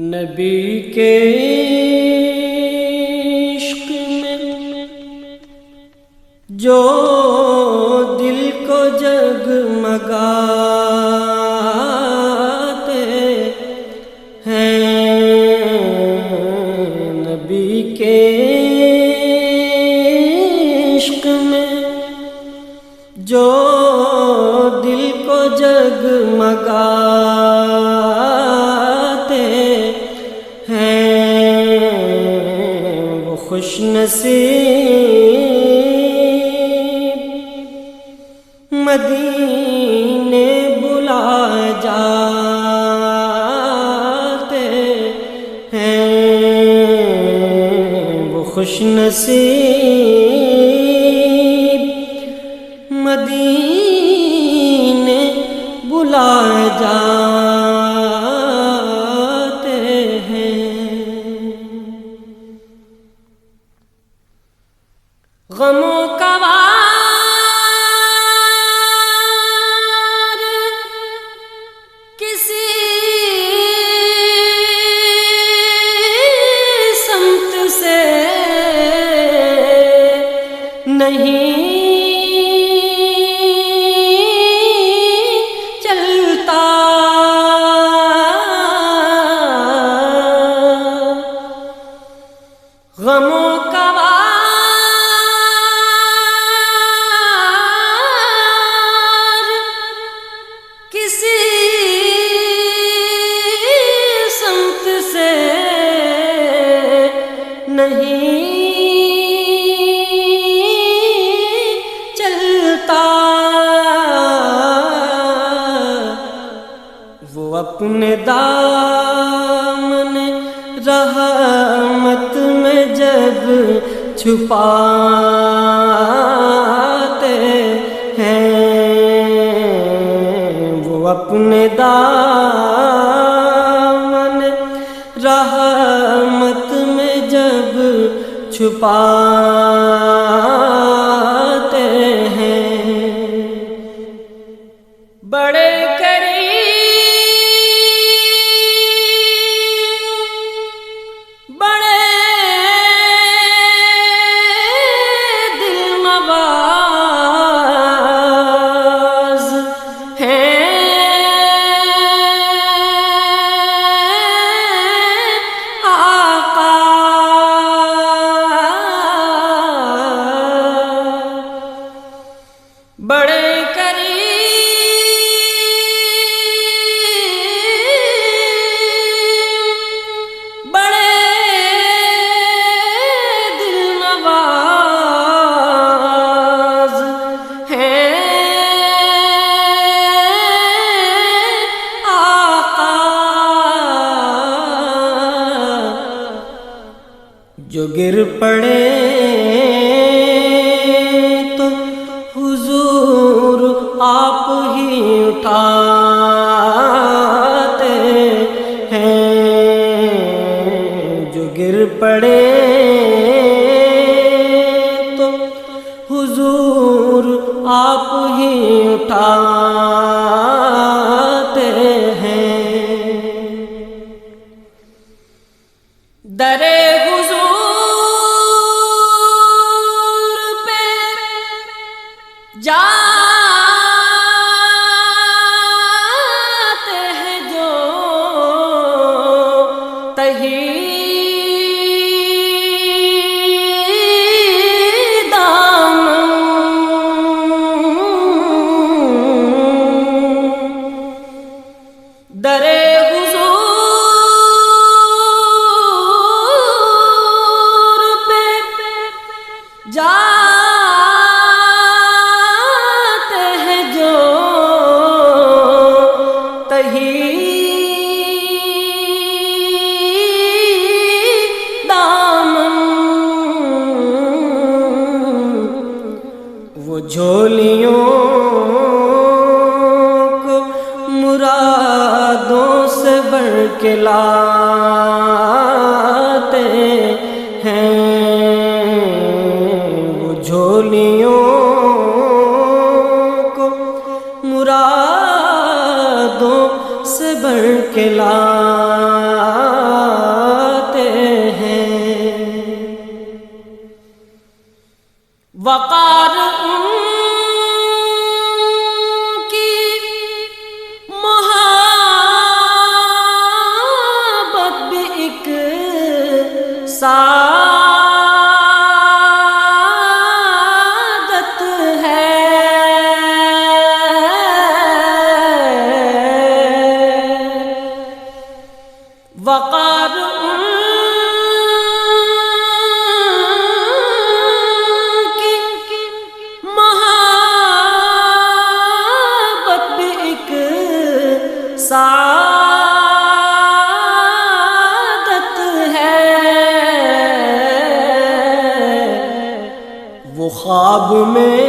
نبی کے عشق میں جو دل کو جگمگاتے ہیں، نبی کے عشق میں جو دل کو جگمگاتے ہیں، وہ خوش نصیب مدینے بلا جاتے ہیں، وہ خوش نصیب مدینے بلا جاتے ہیں۔ غموں کا وار کسی سمت سے نہیں چلتا، غموں کا وار کسی سمت سے نہیں چلتا، وہ اپنے دامن رحمت میں جب چھپاتے ہیں، وہ اپنے دامن رحمت میں جب چھپاتے ہیں، بڑے بڑے کریم بڑے دل نواز ہیں آقا، جو گر پڑے حضور آپ ہی اٹھاتے ہیں، جو گر پڑے تو حضور آپ ہی اٹھاتے ہیں، درے جاتے ہیں جو تہی دامن، درے حضور پہ جھولیوں کو مرادوں سے بھر کے لاتے ہیں، وہ جھولیوں کو مرادوں سے بھر کے لاتے وقار ان کی محبت بھی ایک سعادت ہے، وقار ان کی محبت بھی ایک سعادت ہے، وہ خواب میں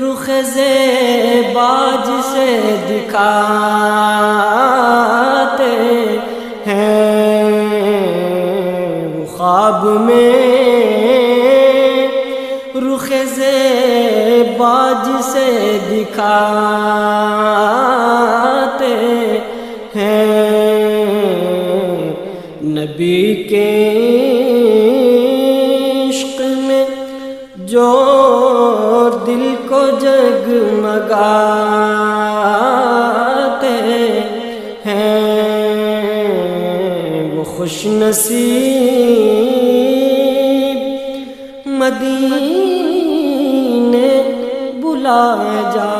رخ زیباج سے دکھاتے ہیں، وہ خواب میں رخ زیباج سے دکھاتے ہیں، نبی کے عشق میں جو دل کو جگمگاتے ہیں، وہ خوش نصیب مدینے بلائے جا